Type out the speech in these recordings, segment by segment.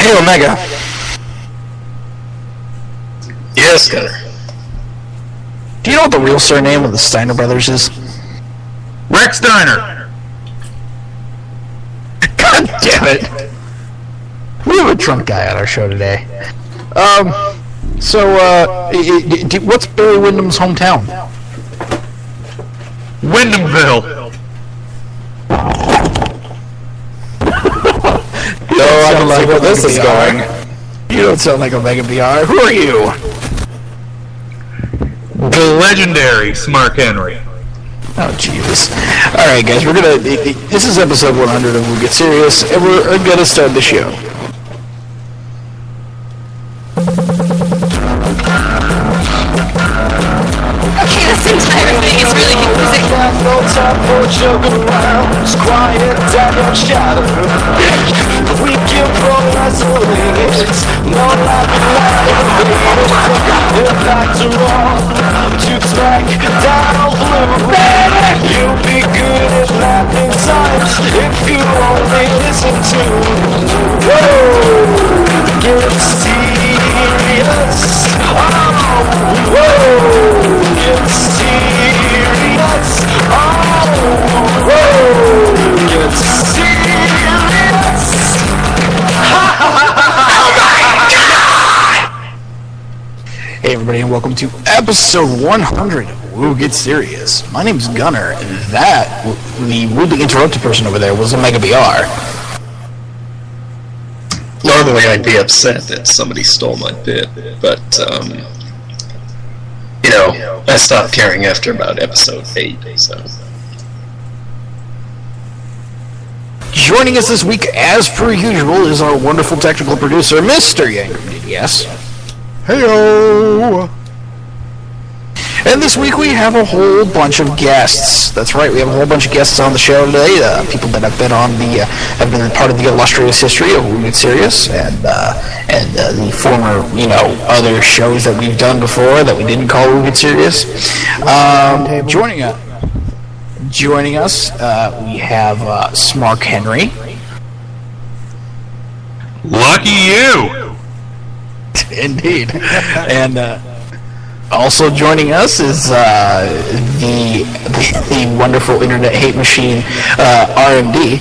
Hey, Omega. Yes, Gunner. Do you know what the real surname of the Steiner brothers is? Rex Steiner. God damn it. We have a drunk guy on our show today. What's Barry Windham's hometown? Wyndhamville. No, I don't like where this is going. You don't sound like Omega BR. Who are you? The legendary Smart Henry. Oh, Jesus. Alright, guys, we're gonna... This is episode 100 of We'll Get Serious, and we're gonna start the show. Okay, this entire thing is really confusing. No time for joking around. It's quiet down your shadow. We can progressively. It's no laughing loud. If back to wrong, to track down blue. You'll be good at laughing times if you only listen to. Whoa, get serious. Oh, whoa, get serious. Oh, whoa, get serious. Hey, everybody, and welcome to episode 100 of We'll Get Serious. My name's Gunner, and that, the rudely interrupted person over there, was Omega BR. Normally I'd be upset that somebody stole my bit, but, I stopped caring after about episode 8, so... Joining us this week, as per usual, is our wonderful technical producer, Mr. Yankum, yes? Heyo! And this week we have a whole bunch of guests. That's right, we have a whole bunch of guests on the show today. People that have been on the have been part of the illustrious history of We'll Get Serious, and the former other shows that we've done before that we didn't call We'll Get Serious. Joining us, we have Smart Henry. Lucky you. Indeed, and. Also joining us is the wonderful internet hate machine, RMD.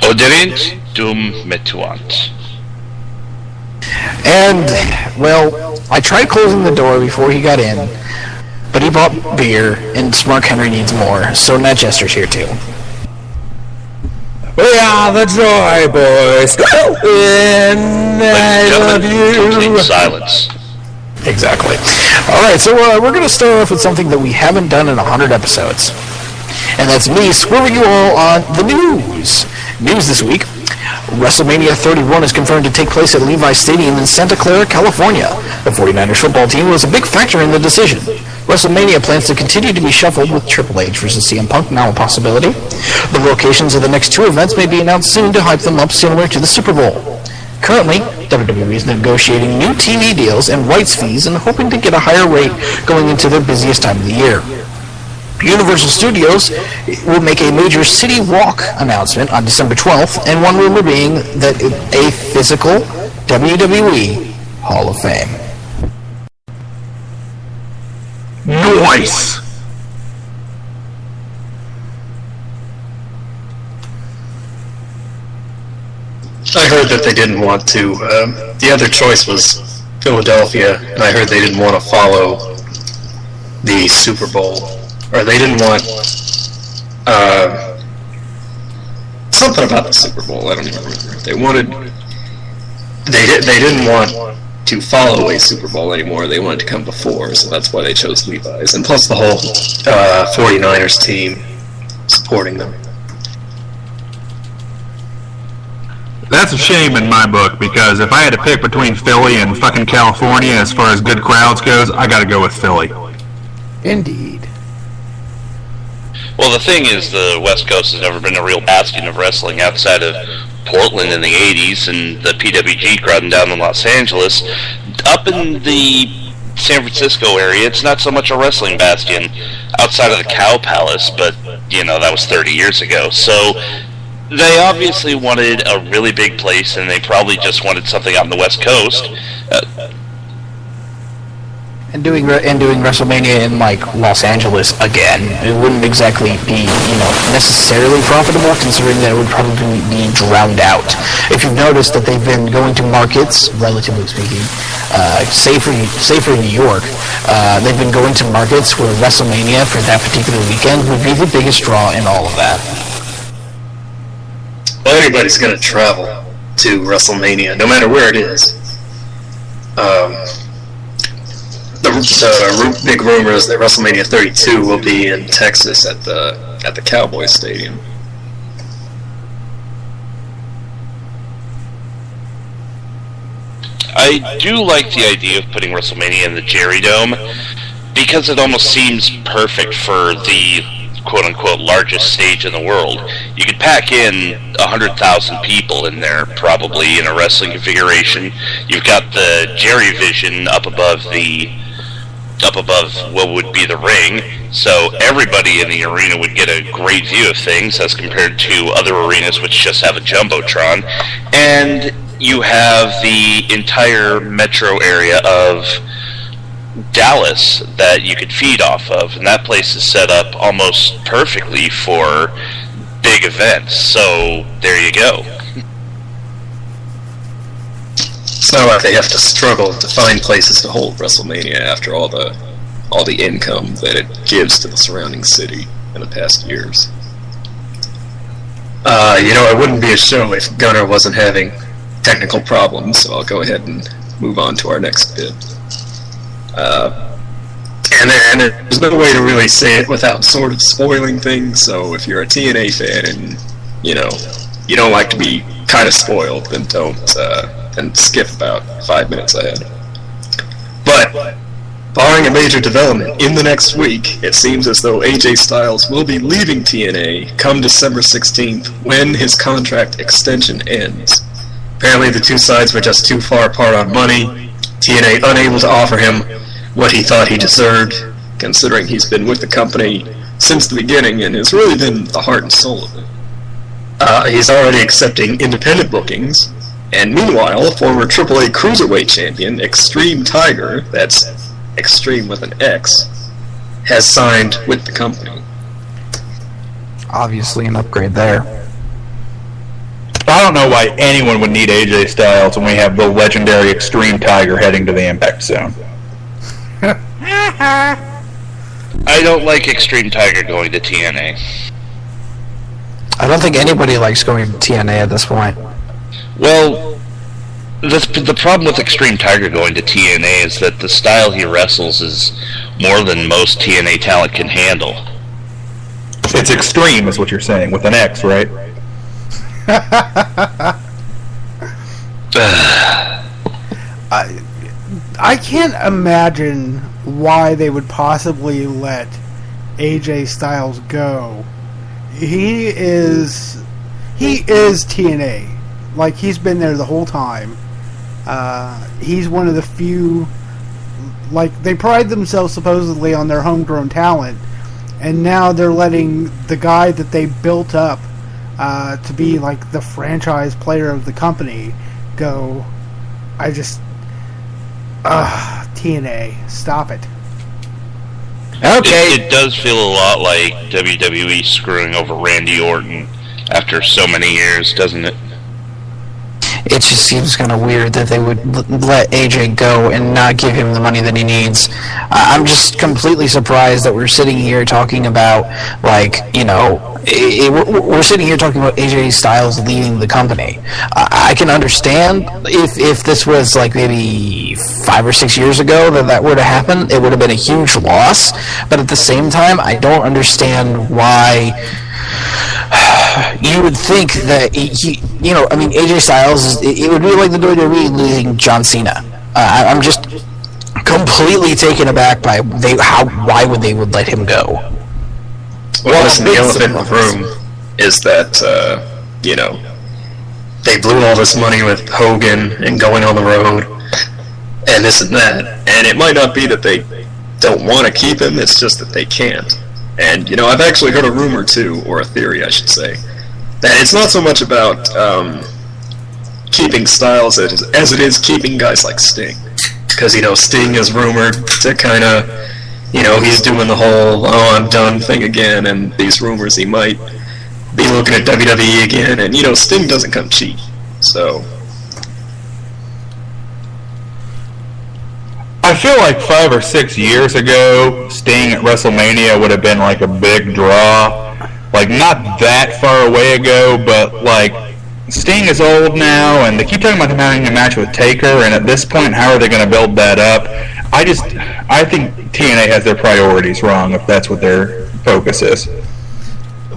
Oderint dum metuant. And, well, I tried closing the door before he got in, but he bought beer, and Smart Henry needs more, so Nat Jester's here too. We are the Joy Boys. And I love you. Complete silence. Exactly. Alright, so we're going to start off with something that we haven't done in 100 episodes. And that's me swerving you all on the news. News this week. WrestleMania 31 is confirmed to take place at Levi's Stadium in Santa Clara, California. The 49ers football team was a big factor in the decision. WrestleMania plans to continue to be shuffled with Triple H versus CM Punk now a possibility. The locations of the next two events may be announced soon to hype them up similar to the Super Bowl. Currently, WWE is negotiating new TV deals and rights fees and hoping to get a higher rate going into their busiest time of the year. Universal Studios will make a major City Walk announcement on December 12th, and one rumor being that a physical WWE Hall of Fame. Nice. I heard that they didn't want to, the other choice was Philadelphia, and I heard they didn't want to follow the Super Bowl, or they didn't want, something about the Super Bowl, I don't even remember. They didn't want to follow a Super Bowl anymore, they wanted to come before, so that's why they chose Levi's, and plus the whole 49ers team supporting them. That's a shame in my book, because if I had to pick between Philly and fucking California as far as good crowds goes, I gotta go with Philly. Indeed. Well, the thing is, the West Coast has never been a real bastion of wrestling outside of Portland in the 80s and the PWG crowd down in Los Angeles. Up in the San Francisco area, it's not so much a wrestling bastion outside of the Cow Palace, but, that was 30 years ago. So, They obviously wanted a really big place, and they probably just wanted something out on the West Coast. And doing WrestleMania in like Los Angeles again, it wouldn't exactly be necessarily profitable, considering that it would probably be drowned out. If you've noticed that they've been going to markets, relatively speaking, safer in New York, they've been going to markets where WrestleMania for that particular weekend would be the biggest draw in all of that. Well, anybody's going to travel to WrestleMania, no matter where it is. The big rumor is that WrestleMania 32 will be in Texas at the Cowboys Stadium. I do like the idea of putting WrestleMania in the Jerry Dome, because it almost seems perfect for the quote-unquote largest stage in the world. You could pack in 100,000 people in there, probably, in a wrestling configuration. You've got the Jerry Vision up above what would be the ring, so everybody in the arena would get a great view of things as compared to other arenas which just have a jumbotron. And you have the entire metro area of Dallas that you could feed off of, and that place is set up almost perfectly for big events, so there you go. It's not like they have to struggle to find places to hold WrestleMania after all the income that it gives to the surrounding city in the past years. It wouldn't be a show if Gunnar wasn't having technical problems, so I'll go ahead and move on to our next bit. And there's no way to really say it without sort of spoiling things, so if you're a TNA fan and, you don't like to be kind of spoiled, then then skip about 5 minutes ahead. But, barring a major development in the next week, it seems as though AJ Styles will be leaving TNA come December 16th when his contract extension ends. Apparently the two sides were just too far apart on money, TNA unable to offer him what he thought he deserved, considering he's been with the company since the beginning and has really been the heart and soul of it. He's already accepting independent bookings, and meanwhile, former AAA Cruiserweight Champion Extreme Tiger, that's Extreme with an X, has signed with the company. Obviously an upgrade there. I don't know why anyone would need AJ Styles when we have the legendary Extreme Tiger heading to the Impact Zone. I don't like Extreme Tiger going to TNA. I don't think anybody likes going to TNA at this point. Well, the problem with Extreme Tiger going to TNA is that the style he wrestles is more than most TNA talent can handle. It's extreme, is what you're saying, with an X, right? I can't imagine why they would possibly let AJ Styles go. He is TNA. Like, he's been there the whole time. He's one of the few, like, they pride themselves supposedly on their homegrown talent, and now they're letting the guy that they built up to be like the franchise player of the company go. I just TNA, stop it. Okay. It does feel a lot like WWE screwing over Randy Orton after so many years, doesn't it? It just seems kind of weird that they would let AJ go and not give him the money that he needs. I'm just completely surprised that we're sitting here talking about, like, we're sitting here talking about AJ Styles leaving the company. I can understand if this was like maybe 5 or 6 years ago that were to happen, it would have been a huge loss. But at the same time, I don't understand why you would think that AJ Styles it would be like the WWE losing John Cena. I'm just completely taken aback by why would they let him go. Well, listen, the elephant in the room is that they blew all this money with Hogan and going on the road and this and that, and it might not be that they don't want to keep him, it's just that they can't. And, I've actually heard a rumor, too, or a theory, I should say, And it's not so much about keeping Styles as it is keeping guys like Sting. Because, Sting is rumored to kind of, he's doing the whole, oh, I'm done thing again, and these rumors he might be looking at WWE again, and, Sting doesn't come cheap, so... I feel like 5 or 6 years ago, Sting at WrestleMania would have been like a big draw. Like, not that far away ago, but like, Sting is old now, and they keep talking about him having a match with Taker, and at this point, how are they going to build that up? I think TNA has their priorities wrong, if that's what their focus is.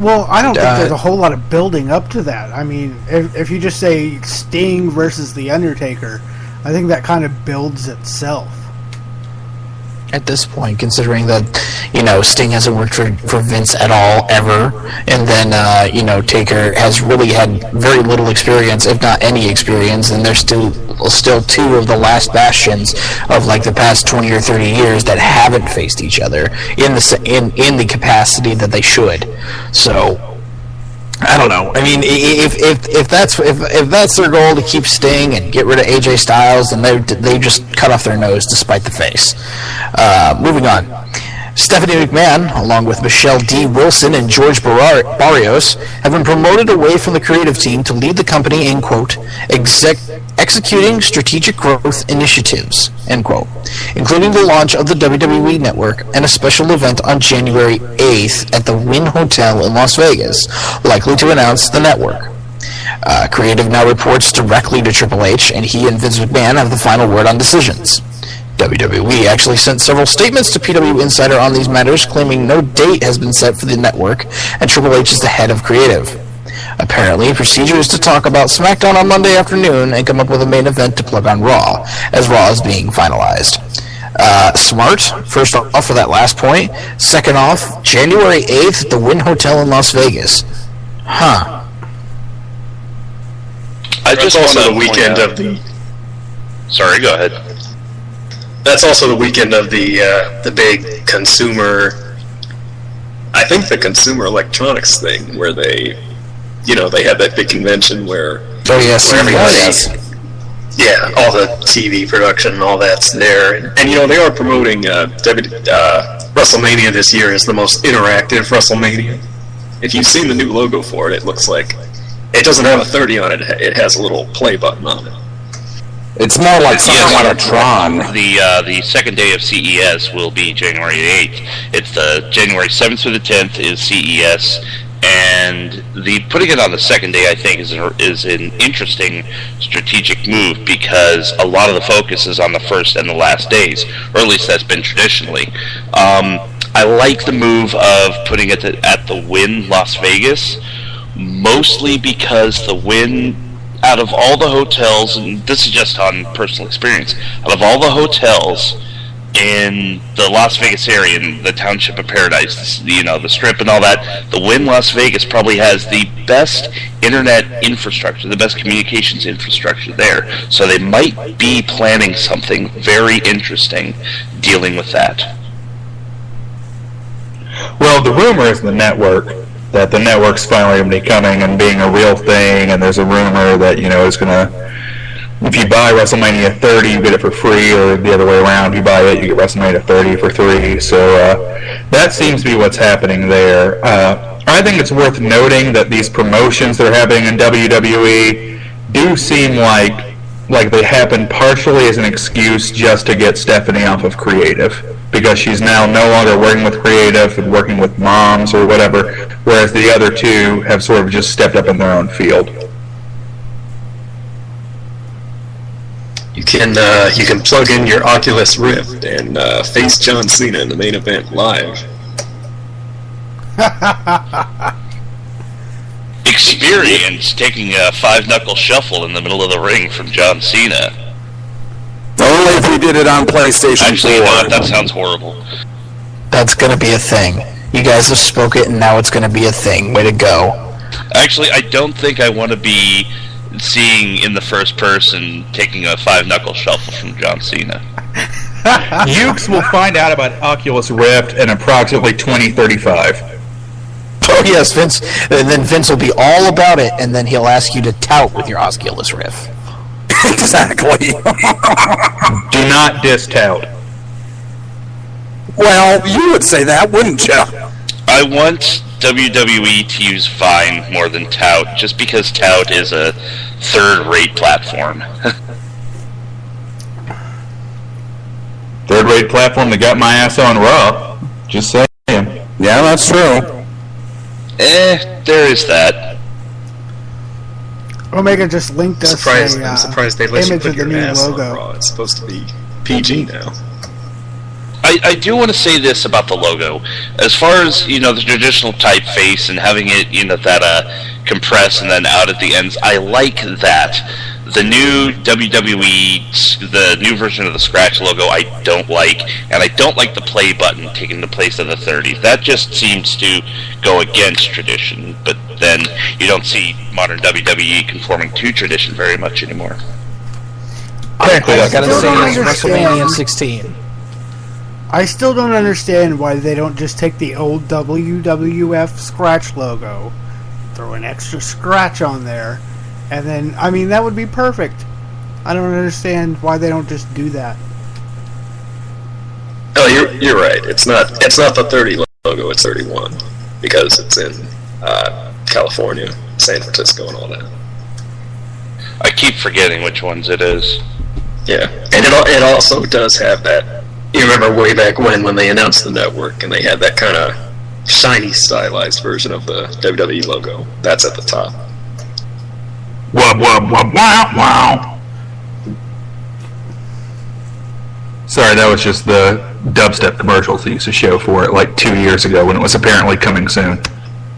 Well, I don't think there's a whole lot of building up to that. I mean, if you just say Sting versus The Undertaker, I think that kind of builds itself. At this point, considering that, Sting hasn't worked for Vince at all, ever, and then, Taker has really had very little experience, if not any experience, and there's still two of the last bastions of, like, the past 20 or 30 years that haven't faced each other in the capacity that they should. So, I don't know. I mean, if that's their goal, to keep Sting and get rid of AJ Styles, then they just cut off their nose to spite the face. Moving on. Stephanie McMahon, along with Michelle D. Wilson and George Barrios, have been promoted away from the creative team to lead the company in, quote, executing strategic growth initiatives, end quote, including the launch of the WWE Network and a special event on January 8th at the Wynn Hotel in Las Vegas, likely to announce the network. Creative now reports directly to Triple H, and he and Vince McMahon have the final word on decisions. WWE actually sent several statements to PW Insider on these matters, claiming no date has been set for the network, and Triple H is the head of creative. Apparently, procedure is to talk about SmackDown on Monday afternoon and come up with a main event to plug on Raw, as Raw is being finalized. Smart, first off for that last point. Second off, January 8th at the Wynn Hotel in Las Vegas. Huh. I just also the weekend of the... Sorry, go ahead. That's also the weekend of the big consumer... I think the Consumer Electronics thing, where they had that big convention where... Oh, yes. Yeah, all the TV production and all that's there. And they are promoting WrestleMania this year as the most interactive WrestleMania. If you've seen the new logo for it, it looks like... It doesn't have a 30 on it, it has a little play button on it. It's more like something on a Tron. The second day of CES will be January 8th. It's the January 7th through the 10th is CES, and the putting it on the second day, I think, is an interesting strategic move, because a lot of the focus is on the first and the last days, or at least that's been traditionally. I like the move of putting it at the Wynn Las Vegas, mostly because the Wynn, out of all the hotels, and this is just on personal experience, out of all the hotels in the Las Vegas area, in the Township of Paradise, the Strip and all that, the Wynn Las Vegas probably has the best internet infrastructure, the best communications infrastructure there. So they might be planning something very interesting dealing with that. Well, the rumor is the network, that the network's finally going to be coming and being a real thing, and there's a rumor that, it's going to, if you buy WrestleMania 30, you get it for free, or the other way around, if you buy it, you get WrestleMania 30 for free, so that seems to be what's happening there. I think it's worth noting that these promotions that are happening in WWE do seem like they happen partially as an excuse just to get Stephanie off of creative, because she's now no longer working with creative and working with moms or whatever, whereas the other two have sort of just stepped up in their own field. You can plug in your Oculus Rift and face John Cena in the main event live. Experience taking a 5-knuckle shuffle in the middle of the ring from John Cena. Only if we did it on PlayStation 4. Actually, you know what? That sounds horrible. That's going to be a thing. You guys have spoke it, and now it's going to be a thing. Way to go. Actually, I don't think I want to be seeing in the first person taking a 5-knuckle shuffle from John Cena. Ukes will find out about Oculus Rift in approximately 2035. Oh yes, Vince. And then Vince will be all about it, and then he'll ask you to tout with your Osculus riff. Exactly. Do not distout. Well, you would say that, wouldn't you? I want WWE to use Vine more than Tout, just because Tout is a third-rate platform. Third-rate platform that got my ass on Raw. Just saying. Yeah, that's true. There is that. Omega just linked us I'm surprised they let you image put of the your new ass logo. on Raw. It's supposed to be PG now. I do want to say this about the logo. As far as, the traditional typeface and having it, that compress and then out at the ends, I like that. The new WWE, the new version of the Scratch logo, I don't like. And I don't like the play button taking the place of the 30. That just seems to go against tradition. But then you don't see modern WWE conforming to tradition very much anymore. I gotta still say, don't it's understand. WrestleMania 16. I still don't understand why they don't just take the old WWF Scratch logo, throw an extra scratch on there, and then, that would be perfect. I don't understand why they don't just do that. Oh, you're right. It's not the 30 logo. It's 31 because it's in California, San Francisco, and all that. I keep forgetting which ones it is. Yeah, and it also does have that. You remember way back when they announced the network and they had that kind of shiny, stylized version of the WWE logo. That's at the top. Wow, wow, wow, wow, wow. Sorry, that was just the dubstep commercials they used to show for it like 2 years ago when it was apparently coming soon.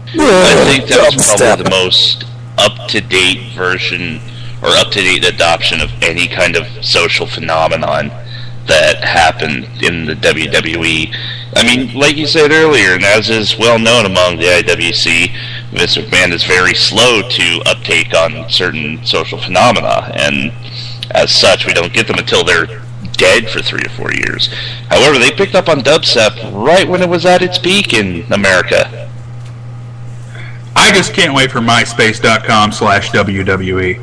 I think that was probably the most up-to-date version or up-to-date adoption of any kind of social phenomenon that happened in the WWE. Like you said earlier, and as is well known among the IWC, Vince McMahon is very slow to uptake on certain social phenomena, and as such, we don't get them until they're dead for 3 or 4 years. However, they picked up on dubstep right when it was at its peak in America. I just can't wait for myspace.com/WWE.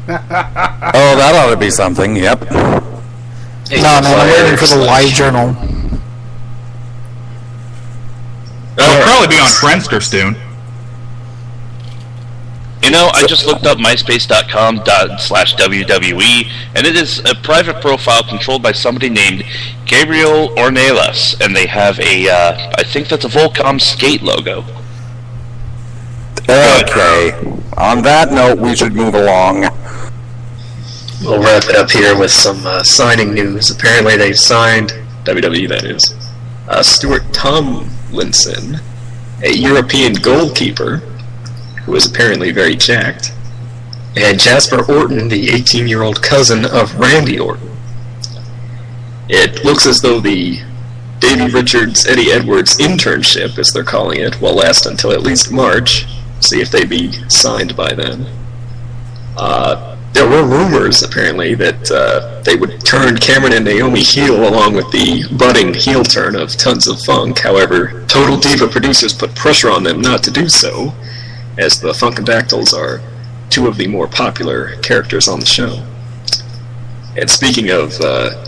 Oh, that ought to be something, yep. No, man, I'm waiting for the live journal. It'll probably be on Friendster soon. I just looked up myspace.com/WWE, and it is a private profile controlled by somebody named Gabriel Ornelas, and they have I think that's a Volcom skate logo. Okay. On that note, we should move along. We'll wrap it up here with some signing news. Apparently they've signed, WWE that is, Stuart Tomlinson, a European goalkeeper, who is apparently very jacked, and Jasper Orton, the 18-year-old cousin of Randy Orton. It looks as though the Davey Richards, Eddie Edwards internship, as they're calling it, will last until at least March. See if they'd be signed by then. There were rumors, apparently, that they would turn Cameron and Naomi heel along with the budding heel turn of Tons of Funk. However, Total Diva producers put pressure on them not to do so, as the Funkadactyls are 2 of the more popular characters on the show. And speaking of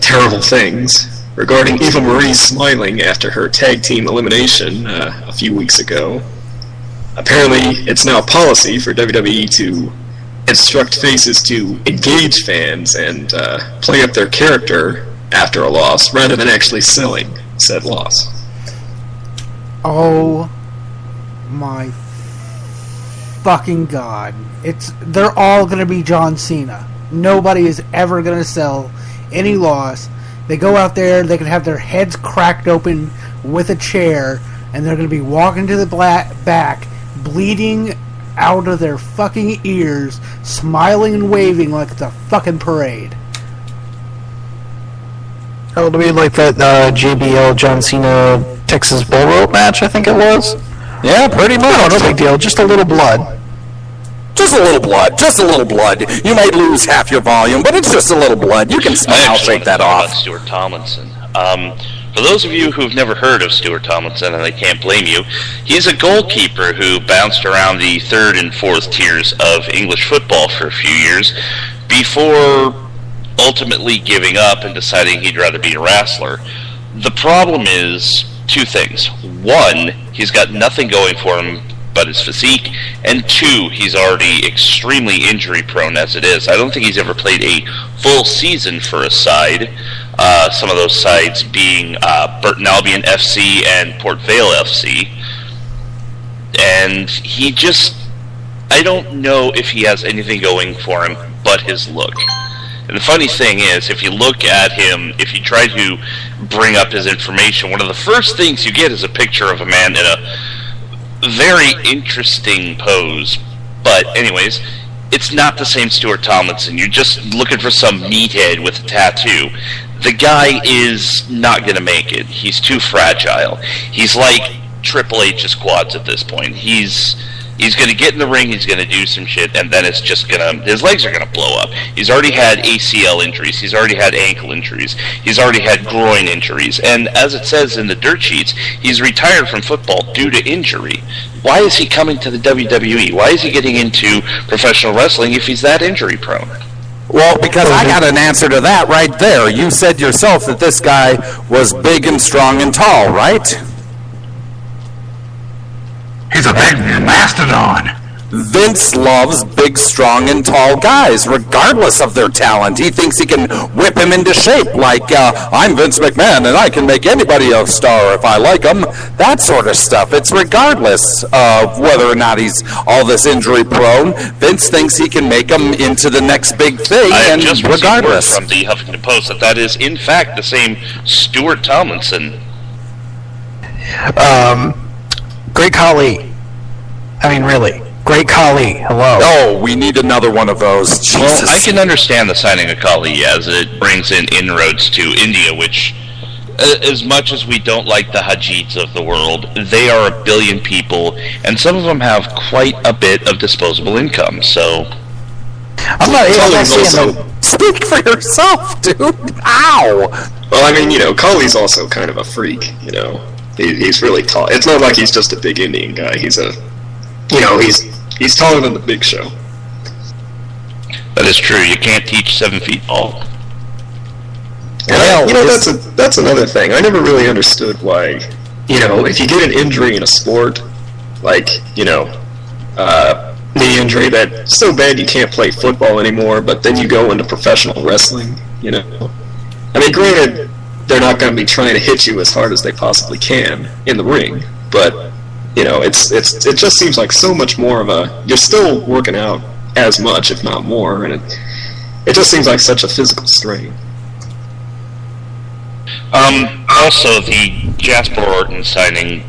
terrible things, regarding Eva Marie smiling after her tag team elimination a few weeks ago, apparently it's now policy for WWE to instruct faces to engage fans and play up their character after a loss rather than actually selling said loss. Oh my fucking god. They're all gonna be John Cena. Nobody is ever gonna sell any loss. They go out there, they can have their heads cracked open with a chair, and they're gonna be walking to the back, bleeding out of their fucking ears, smiling and waving like it's a fucking parade. Oh, it'll be like that JBL John Cena Texas Bull Rope match, I think it was. Yeah, pretty much. No big deal, just a little blood. Just a little blood, just a little blood. You might lose half your volume, but it's just a little blood. You can smile, shake that about off. Stuart Tomlinson. For those of you who've never heard of Stuart Tomlinson, and I can't blame you, he's a goalkeeper who bounced around the third and fourth tiers of English football for a few years before ultimately giving up and deciding he'd rather be a wrestler. The problem is two things. One, he's got nothing going for him but his physique, and two, he's already extremely injury prone as it is. I don't think he's ever played a full season for a side, some of those sides being Burton Albion FC and Port Vale FC, and he just, I don't know if he has anything going for him but his look. And the funny thing is, if you look at him, if you try to bring up his information, one of the first things you get is a picture of a man in a very interesting pose. But anyways, it's not the same Stuart Tomlinson. You're just looking for some meathead with a tattoo. The guy is not going to make it. He's too fragile. He's like Triple H's quads at this point. He's going to get in the ring, he's going to do some shit, and then it's just going to, his legs are going to blow up. He's already had ACL injuries, he's already had ankle injuries, he's already had groin injuries, and as it says in the dirt sheets, he's retired from football due to injury. Why is he coming to the WWE? Why is he getting into professional wrestling if he's that injury prone? Well, because I got an answer to that right there. You said yourself that this guy was big and strong and tall, right? He's a big mastodon. Vince loves big, strong, and tall guys, regardless of their talent. He thinks he can whip him into shape, like, I'm Vince McMahon, and I can make anybody a star if I like them. That sort of stuff. It's regardless of whether or not he's all this injury-prone. Vince thinks he can make him into the next big thing, and just regardless. From the Huffington Post that is, in fact, the same Stuart Tomlinson. Great Khali. I mean, really. Great Khali. Hello. Oh, we need another one of those. Jesus. Well, I can understand the signing of Khali as it brings in inroads to India, which, as much as we don't like the Hajits of the world, they are 1 billion people, and some of them have quite a bit of disposable income, so... I'm not saying Speak for yourself, dude. Ow. Well, I mean, Khali's also kind of a freak, He's really tall. It's not like he's just a big Indian guy. He's he's taller than the Big Show. That is true. You can't teach 7 feet tall. Well, that's another thing. I never really understood why, if you get an injury in a sport, like, knee injury that's so bad you can't play football anymore, but then you go into professional wrestling, I mean, granted, they're not going to be trying to hit you as hard as they possibly can in the ring, but it just seems like so much more of a, you're still working out as much, if not more, and it just seems like such a physical strain. Also, the Jasper Orton signing,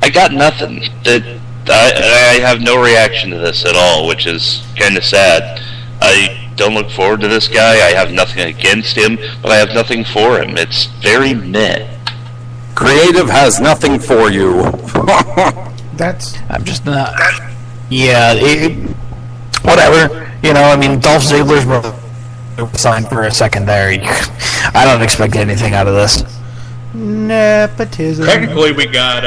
I got nothing. I have no reaction to this at all, which is kind of sad. I don't look forward to this guy. I have nothing against him, but I have nothing for him. It's very meh. Creative has nothing for you. I'm just not... Yeah, whatever. I mean, Dolph Ziggler's brother signed for a second there. I don't expect anything out of this. Nepotism. Technically, we got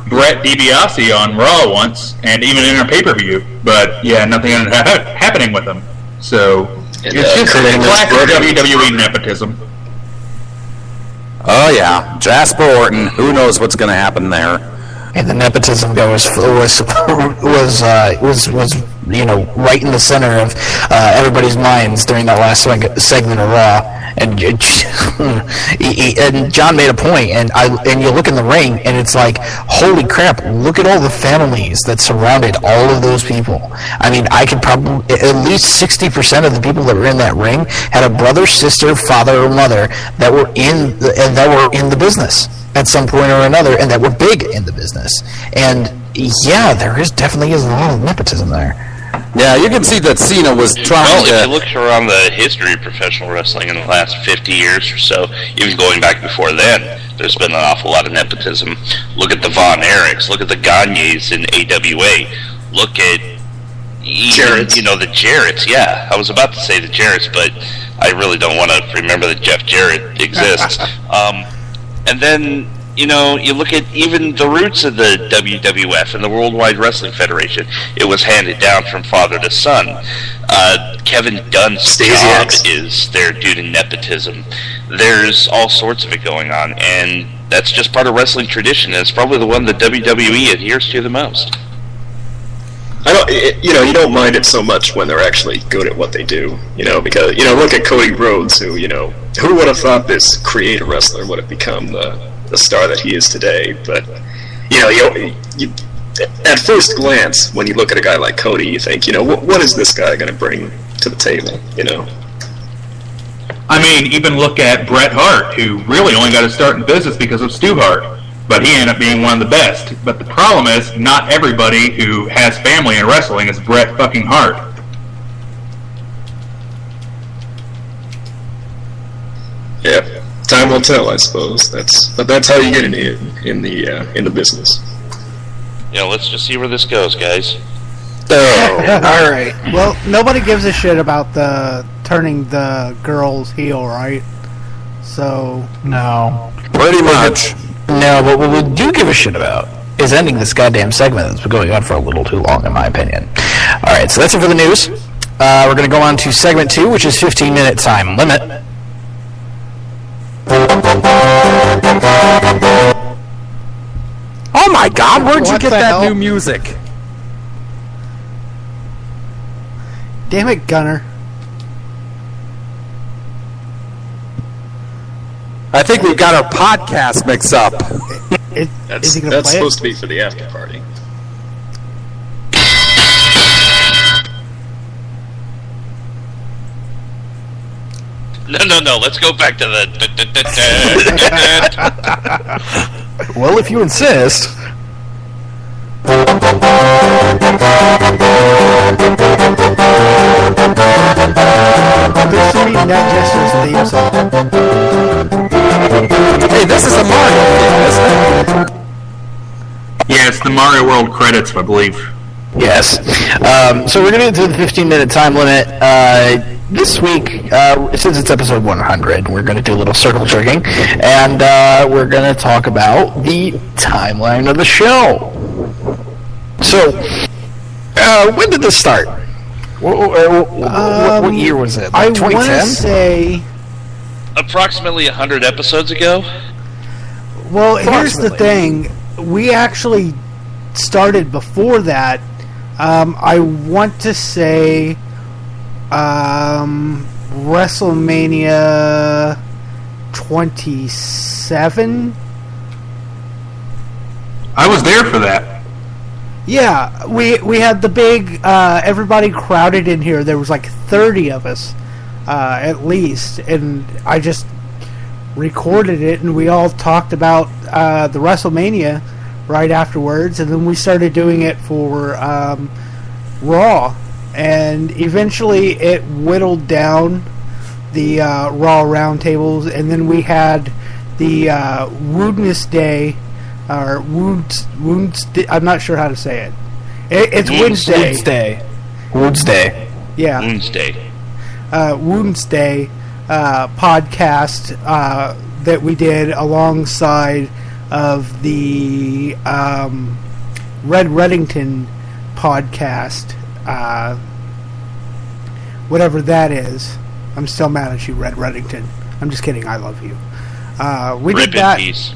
Brett DiBiase on Raw once, and even in our pay-per-view, but yeah, nothing happening with him. So, it's just classic WWE nepotism. Oh yeah, Jasper Orton. Who knows what's going to happen there? And the nepotism was right in the center of everybody's minds during that last segment of Raw. And John made a point, and you look in the ring, and it's like, holy crap! Look at all the families that surrounded all of those people. I mean, I could probably at least 60% of the people that were in that ring had a brother, sister, father, or mother that were in the business at some point or another, and that were big in the business. And yeah, there definitely is a lot of nepotism there. Yeah, you can see that Cena was trying to... Well, if you look around the history of professional wrestling in the last 50 years or so, even going back before then, there's been an awful lot of nepotism. Look at the Von Erichs, look at the Gagnes in AWA, look at... Jarretts. The Jarretts, yeah. I was about to say the Jarretts, but I really don't want to remember that Jeff Jarrett exists. And then, you know, you look at even the roots of the WWF and the Worldwide Wrestling Federation. It was handed down from father to son. Kevin Dunn's job is there due to nepotism. There's all sorts of it going on, and that's just part of wrestling tradition, and it's probably the one that WWE adheres to the most. You don't mind it so much when they're actually good at what they do, because, look at Cody Rhodes, who would have thought this creator wrestler would have become the star that he is today, but, you at first glance, when you look at a guy like Cody, you think, what is this guy going to bring to the table, I mean, even look at Bret Hart, who really only got his start in business because of Stu Hart. But he ended up being one of the best. But the problem is, not everybody who has family in wrestling is Bret fucking Hart. Yeah, time will tell, I suppose. That's how you get in the business. Yeah, let's just see where this goes, guys. All right. Well, nobody gives a shit about the turning the girls heel, right? So no, pretty much. No, but what we do give a shit about is ending this goddamn segment that's been going on for a little too long, in my opinion. All right, so that's it for the news. We're going to go on to segment 2, which is 15-minute time limit. Oh my God! Where'd you What get the that hell? new music? damn it, Gunner. I think we've got our podcast mixed up. Is he gonna That's play supposed it? to be for the after party. No. Let's go back to the. Well, if you insist. This should be Nat Jester's theme song. Hey, this is a Mario theme, isn't it? Yeah, it's the Mario World credits, I believe. Yes. So we're going to do the 15-minute time limit. This week, since it's episode 100, we're going to do a little circle jerking, and we're going to talk about the timeline of the show. So, when did this start? What year was it? Like I 2010? want to say... Approximately 100 episodes ago. Well, here's the thing. We actually started before that. I want to say WrestleMania 27. I was there for that. Yeah, we had the big everybody crowded in here. There was like 30 of us at least, and I just recorded it, and we all talked about the WrestleMania right afterwards, and then we started doing it for Raw, and eventually it whittled down the Raw roundtables, and then we had the Woodness Day, or Wounds. I'm not sure how to say it. It's Wednesday. Wednesday. Yeah. Wednesday. Wounds Day podcast that we did alongside of the Red Reddington podcast, whatever that is. I'm still mad at you, Red Reddington. I'm just kidding. I love you. We Rip did that. in peace.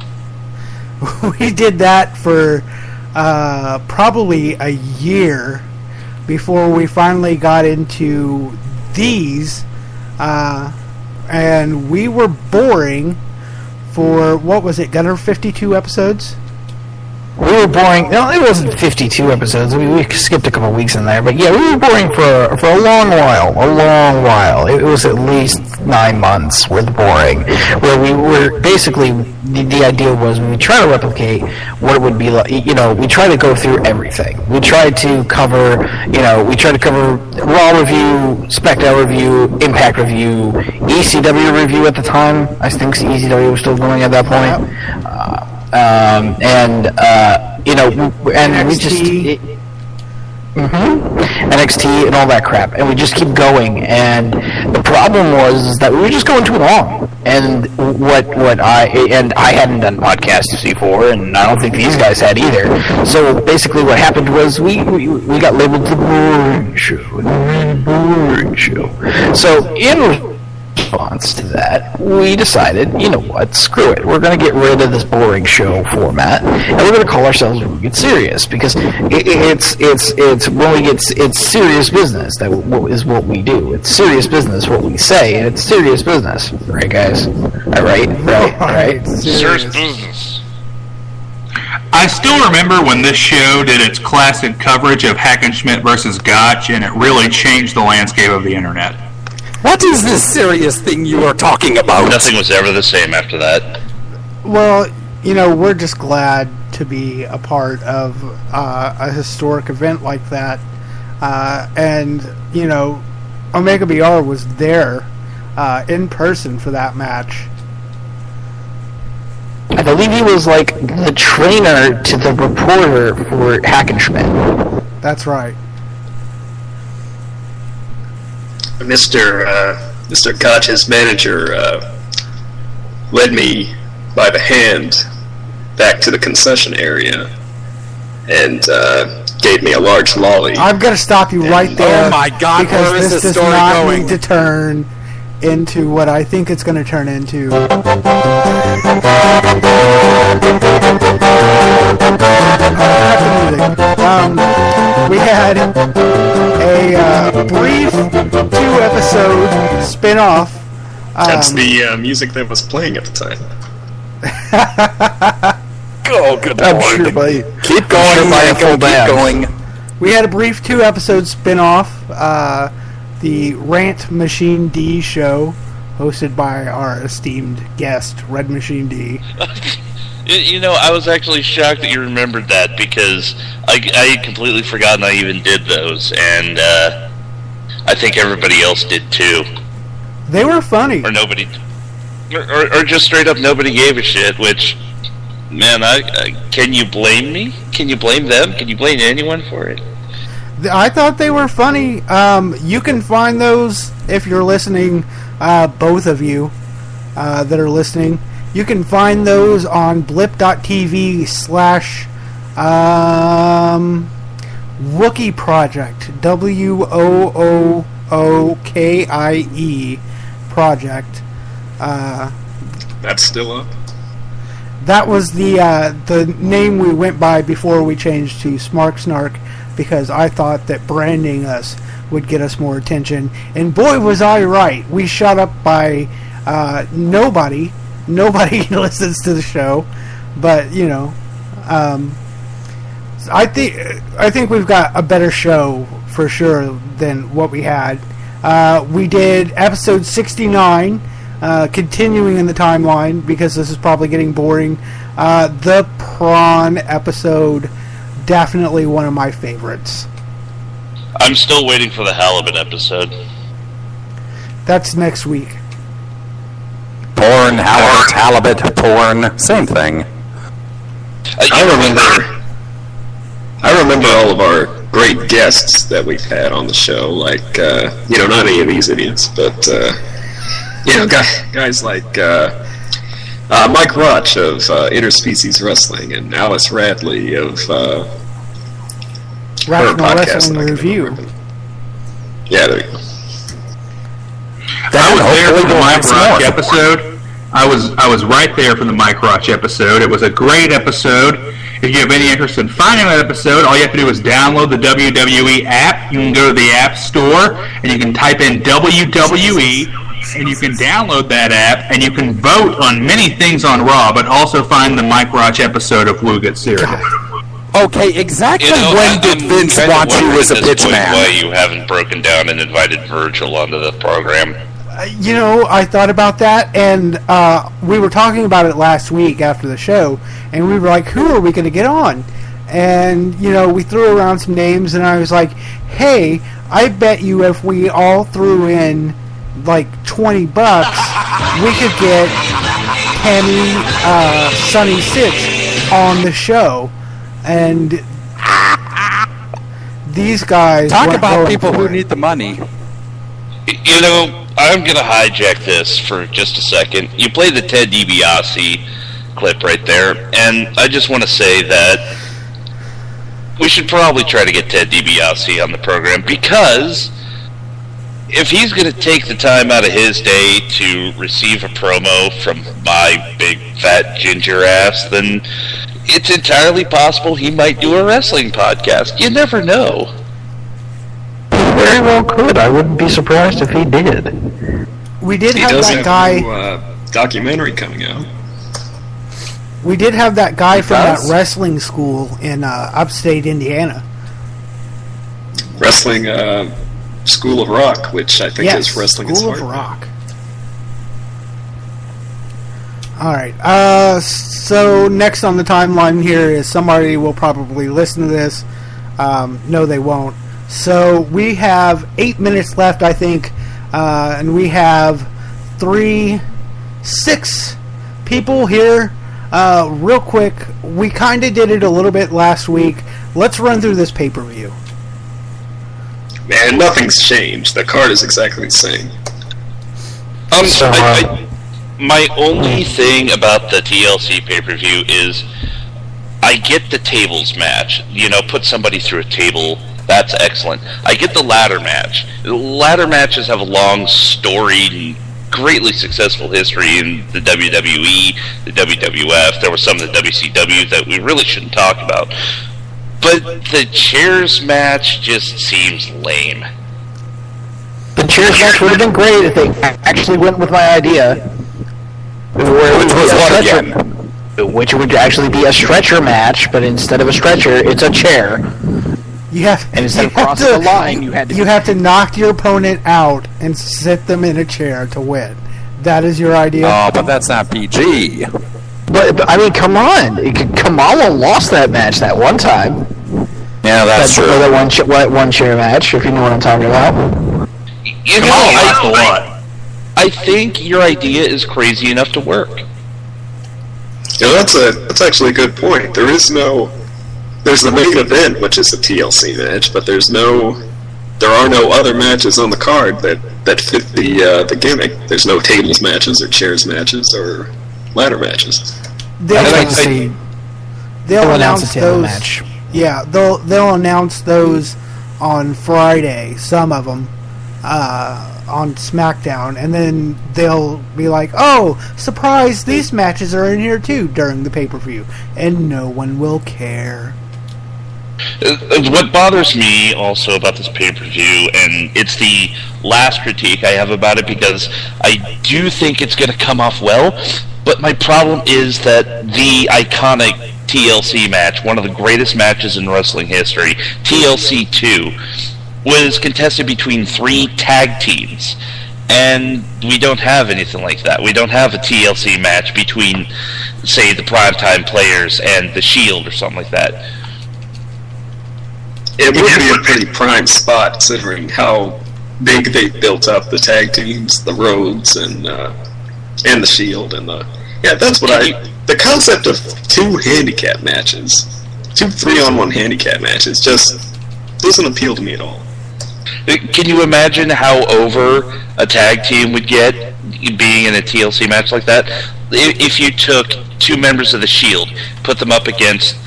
We did that for probably a year before we finally got into these, and we were boring for, what was it, Gunner, 52 episodes? We were boring. No, it wasn't 52 episodes. We skipped a couple weeks in there, but yeah, we were boring for a long while. A long while. It was at least 9 months worth of boring, where we were basically, the idea was we try to replicate what it would be like. We try to go through everything. We tried to cover Raw review, SmackDown review, Impact review, ECW review at the time. I think ECW was still going at that point. And we just NXT and all that crap, and we just keep going. And the problem was is that we were just going too long, and I hadn't done podcasts before, and I don't think these guys had either. So basically, what happened was we got labeled the boring show. So in response to that, we decided, you know what, screw it. We're going to get rid of this boring show format, and we're going to call ourselves When We Get Serious, because it's when we get it's serious business. That is what we do. It's serious business what we say, and it's serious business, right, guys? All right, right. Serious business. I still remember when this show did its classic coverage of Hackenschmidt versus Gotch, and it really changed the landscape of the internet. What is this serious thing you are talking about? Nothing was ever the same after that. Well, you know, we're just glad to be a part of a historic event like that. And, you know, Omega BR was there in person for that match. I believe he was like the trainer to the reporter for Hackenschmidt. That's right. Mr. Gotch's manager led me by the hand back to the concession area and gave me a large lolly. I've got to stop you right there. Oh my God, because where is this this does story not going? need to turn into what I think it's going to turn into. We had a brief 2-episode spin-off. That's the music that was playing at the time. Oh, good I'm Lord. sure by Keep going, Michael, keep going. We had a brief 2-episode spin-off, the Rant Machine D show, hosted by our esteemed guest, Red Machine D. You know, I was actually shocked that you remembered that, because I had completely forgotten I even did those, and I think everybody else did too. They were funny. Or nobody, or just straight up nobody gave a shit, which, man, can you blame me? Can you blame them? Can you blame anyone for it? I thought they were funny. You can find those if you're listening, both of you that are listening. You can find those on blip.tv / Wookie Project. WOOOKIE Project. That's still up? That was the name we went by before we changed to Smark Snark, because I thought that branding us would get us more attention. And boy, was I right. We shot up by nobody. Nobody listens to the show. But, you know, I think we've got a better show for sure than what we had. We did episode 69, continuing in the timeline, because this is probably getting boring. The Prawn episode, definitely one of my favorites. I'm still waiting for the halibut episode. That's next week. Porn, halibut, porn, same thing. I remember all of our great guests that we've had on the show, like, not any of these idiots, but, guys like Mike Roch of Interspecies Wrestling and Alice Radley of Rational Wrestling Review. Yeah, there you go. I was there for the Mike Roch episode. I was right there for the Mike Roch episode. It was a great episode. If you have any interest in finding that episode, all you have to do is download the WWE app. You can go to the App Store, and you can type in WWE, and you can download that app, and you can vote on many things on Raw, but also find the Mike Roch episode of Woo Get Serious. Okay, exactly when did Vince want you as a pitch man? Why you haven't broken down and invited Virgil onto the program? I thought about that, and we were talking about it last week after the show, and we were like, who are we going to get on? And, we threw around some names, and I was like, hey, I bet you if we all threw in, like, $20, we could get Tammy Sunny Sitch on the show. And these guys talk about people who need the money. I'm going to hijack this for just a second. You played the Ted DiBiase clip right there, and I just want to say that we should probably try to get Ted DiBiase on the program, because if he's going to take the time out of his day to receive a promo from my big fat ginger ass, then it's entirely possible he might do a wrestling podcast. You never know. Very well could. I wouldn't be surprised if he did. We did He have does that have guy. a new, documentary coming out. We did have that guy from does? that wrestling school in upstate Indiana. Wrestling School of Rock, which I think Yes, is Wrestling School is of Hard. Rock. All right. So next on the timeline here is somebody will probably listen to this. No, they won't. So we have 8 minutes left, I think, and we have 6 people here. Real quick, we kind of did it a little bit last week. Let's run through this pay-per-view. Man, nothing's changed. The card is exactly the same. My only thing about the TLC pay-per-view is I get the tables match. You know, put somebody through a table. That's excellent. I get the ladder match. Ladder matches have a long, storied, and greatly successful history in the WWE, the WWF. There was some in the WCW that we really shouldn't talk about. But the chairs match just seems lame. The chairs match would have been great if they actually went with my idea. Which was what again? Which would actually be a stretcher match, but instead of a stretcher, it's a chair. And instead of crossing the line, you have to knock your opponent out and sit them in a chair to win. That is your idea? Oh, but that's not PG. But I mean, come on. Kamala lost that match that one time. Yeah, that's true. That one chair match, if you know what I'm talking about. You know, I think your idea is crazy enough to work. You know, that's actually a good point. There's the main event, which is a TLC match, but there are no other matches on the card that fit the gimmick. There's no tables matches or chairs matches or ladder matches. They'll announce a table those. match. Yeah, they'll announce those on Friday. Some of them on SmackDown, and then they'll be like, "Oh, surprise! These matches are in here too" during the pay-per-view, and no one will care. What bothers me also about this pay-per-view, and it's the last critique I have about it, because I do think it's going to come off well, but my problem is that the iconic TLC match, one of the greatest matches in wrestling history, TLC 2, was contested between 3 tag teams, and we don't have anything like that. We don't have a TLC match between, say, the Primetime Players and the Shield or something like that. It would be a pretty prime spot, considering how big they built up the tag teams, the Rhodes and the Shield, that's what the concept of 2 handicap matches, 2 3-on-1 handicap matches, just doesn't appeal to me at all. Can you imagine how over a tag team would get being in a TLC match like that? If you took 2 members of the Shield, put them up against,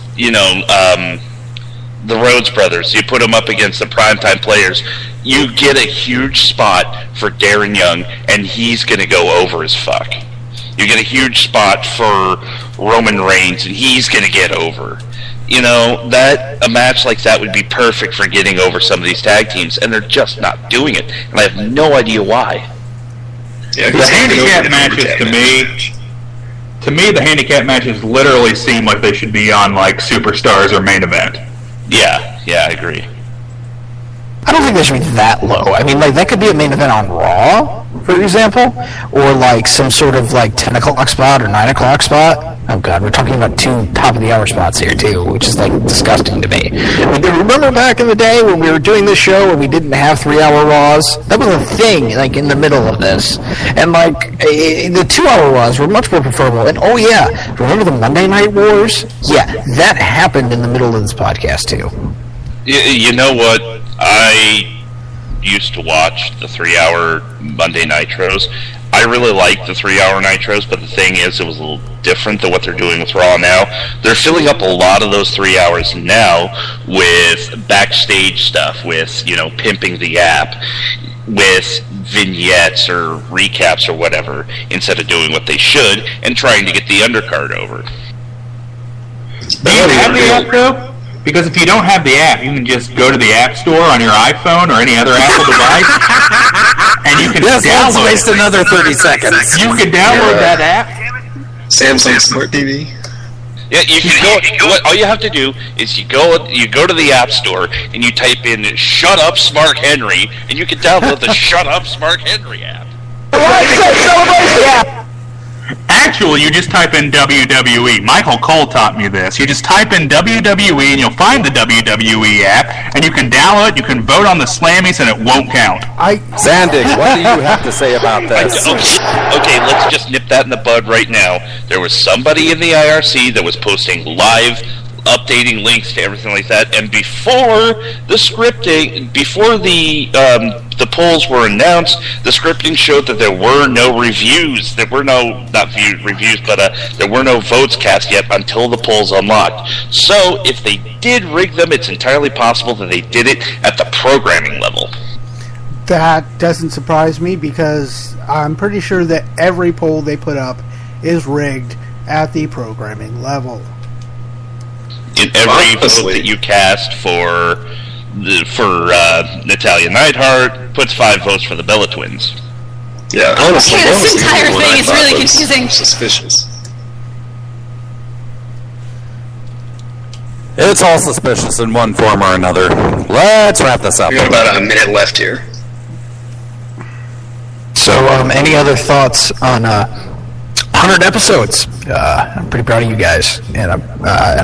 the Rhodes brothers, you put them up against the Primetime Players, you get a huge spot for Darren Young, and he's going to go over as fuck. You get a huge spot for Roman Reigns, and he's going to get over. You know, a match like that would be perfect for getting over some of these tag teams, and they're just not doing it, and I have no idea why. Yeah, the handicap matches, to me, the handicap matches literally seem like they should be on, like, Superstars or Main Event. Yeah, I agree. I don't think they should be that low. I mean, like, that could be a main event on Raw, for example, or like some sort of like 10 o'clock spot or 9 o'clock spot. Oh god, we're talking about 2 top-of-the-hour spots here too, which is like disgusting to me. I mean, remember back in the day when we were doing this show and we didn't have 3-hour Raws? That was a thing, like, in the middle of this. And like, the 2-hour Raws were much more preferable. And oh yeah, remember the Monday Night Wars? Yeah, that happened in the middle of this podcast too. You know what? used to watch the 3-hour Monday Nitros. I really like the 3-hour Nitros, but the thing is, it was a little different than what they're doing with Raw now. They're filling up a lot of those 3 hours now with backstage stuff, with, pimping the app, with vignettes or recaps or whatever, instead of doing what they should and trying to get the undercard over. Do you have the app, though? Because if you don't have the app, you can just go to the App Store on your iPhone or any other Apple device, and you can download. Let's waste another 30 seconds. You can download that app. Samsung Smart TV. Yeah, you can go. All you have to do is you go to the App Store and you type in "Shut Up, Smart Henry," and you can download the "Shut Up, Smart Henry" app. Actually, you just type in WWE. Michael Cole taught me this. You just type in WWE and you'll find the WWE app, and you can download it, you can vote on the Slammies, and it won't count. Zandig, what do you have to say about this? Okay, let's just nip that in the bud right now. There was somebody in the IRC that was posting live, updating links to everything like that, and before the scripting, before the polls were announced, the scripting showed that there were no reviews. There were reviews, but there were no votes cast yet until the polls unlocked. So if they did rig them, it's entirely possible that they did it at the programming level. That doesn't surprise me, because I'm pretty sure that every poll they put up is rigged at the programming level. In every vote that you cast for Natalia Neidhart puts 5 votes for the Bella Twins. Yeah, honestly, Okay, this entire thing is really confusing. Suspicious. It's all suspicious in one form or another. Let's wrap this up. We got about a minute left here. So, any other thoughts on 100 episodes? I'm pretty proud of you guys. And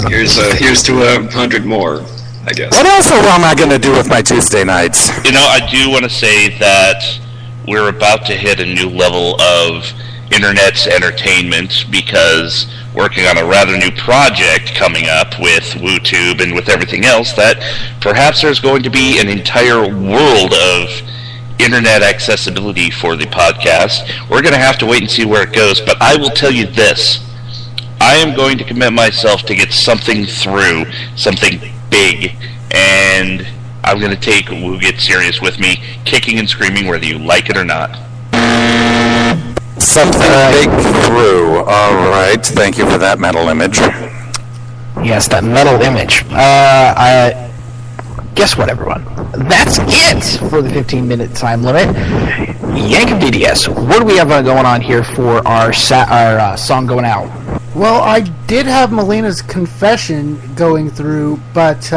Here's to 100 more, I guess. What else am I going to do with my Tuesday nights? I do want to say that we're about to hit a new level of internet's entertainment, because working on a rather new project coming up with WooTube and with everything else, that perhaps there's going to be an entire world of internet accessibility for the podcast. We're going to have to wait and see where it goes, but I will tell you this. I am going to commit myself to get something through, something big, and I'm going to take Woo Get Serious with me, kicking and screaming whether you like it or not. Something big through. All right. Thank you for that mental image. yes, that metal image. Guess what, everyone? That's it for the 15-minute time limit. Yank of DDS, what do we have going on here for our song going out? Well, I did have Melina's confession going through, but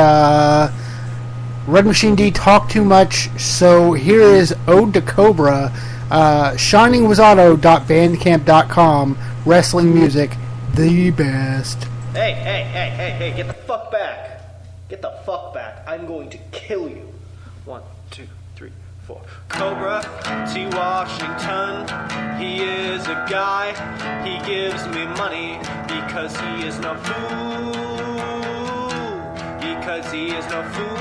Red Machine D talked too much, so here is Ode to Cobra, shiningwasato.bandcamp.com, wrestling music, the best. Hey, get the fuck back. Get the fuck back. I'm going to kill you. 1, 2, 3, 4. Cobra T. Washington, he is a guy. He gives me money because he is no fool. Because he is no fool.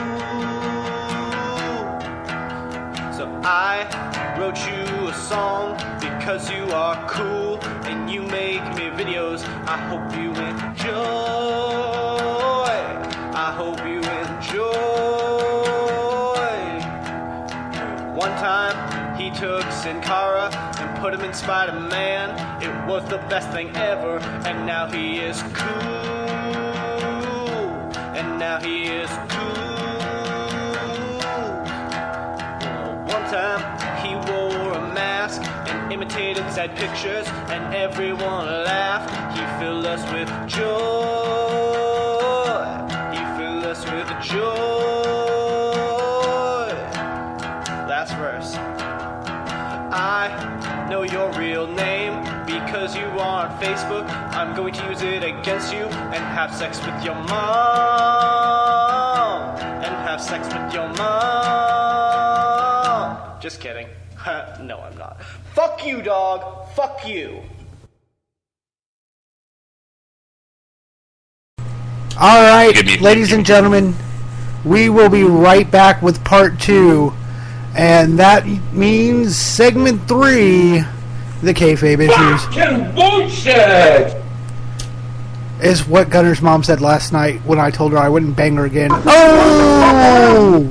So I wrote you a song because you are cool and you make me videos. I hope you enjoy. I hope you enjoy. One time he took Sin Cara and put him in Spider-Man. It was the best thing ever, and now he is cool. And now he is cool. One time he wore a mask and imitated sad pictures, and everyone laughed. He filled us with joy. With joy. Last verse. I know your real name because you are on Facebook. I'm going to use it against you and have sex with your mom. And have sex with your mom. Just kidding. No, I'm not. Fuck you, dog. Fuck you. Alright, ladies and gentlemen, we will be right back with part 2. And that means segment 3, the kayfabe issues. Bullshit! Is what Gunner's mom said last night when I told her I wouldn't bang her again. Oh!